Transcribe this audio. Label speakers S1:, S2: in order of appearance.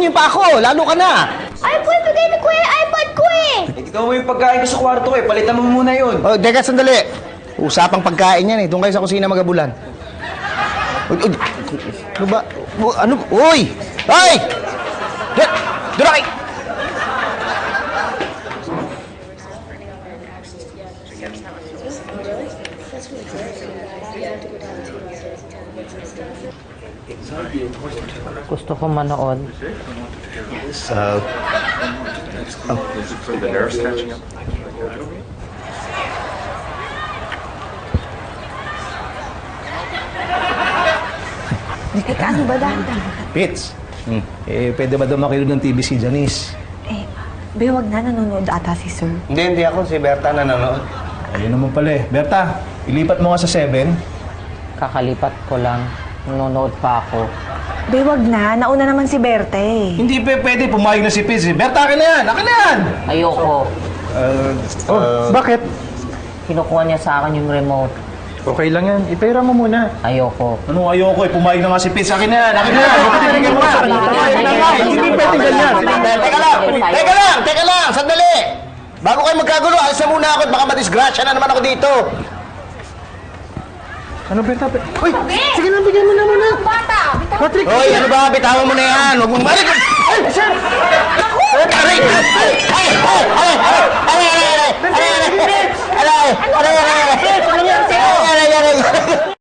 S1: niyo pa ako. Lalo ka na.
S2: Ay, boy, bigay ni Kuya yung iPad ko eh.
S3: Ikaw mo yung pagkain ko sa kwarto eh. Palitan mo muna yun.
S1: Oh, teka, sandali. Usapang pagkain yan eh. Doon kayo sa kusina magabulan. Ano ba? Ano? Uy! Ay! Doon na kayo!
S4: Gusto ko manood.
S1: Sa...
S5: The nerves catching up.
S2: Teka, ano ba dahil?
S1: Pits. Pwede ba daw makinig ng TV si Janice?
S2: Eh, be, wag na, nanonood ata si Sir.
S1: Hindi ako. Si Berta nanonood.
S6: Ayun naman pala eh. Berta, ilipat mo nga sa 7.
S4: Kakalipat ko lang. Nanonood pa ako.
S2: Be, wag na. Nauna naman si Berta eh.
S6: Hindi pwede, pumayag na si Piz eh. Berta, akin na yan! Akin na yan!
S4: Ayoko.
S6: Bakit?
S4: Kinukuha niya sa akin yung remote.
S6: Okay lang yan. Ipera mo muna.
S4: Ayoko.
S6: Anong ayoko eh? Pumayag na nga si Piz. Akin na yan! Akin na yan! Pumayag mo sa akin. Pumayag na nga! Hindi pwede ganyan!
S1: Teka lang! Sandali! Bago kayo magkagulo, alis na muna ako at baka madisgrasya na naman ako dito.
S6: Ano, Berta? Uy! Sige lang, bigyan mo na muna!
S2: Bata!
S6: Patrick!
S1: Hoy, ano ba? Bitawan mo na yan. Huwag mong balik. Ay! Sir! Aray! Ay! Ay! Ay! Ay! Ay! Ay! Ay! Ay! Ay! Ay! Ay! Ay!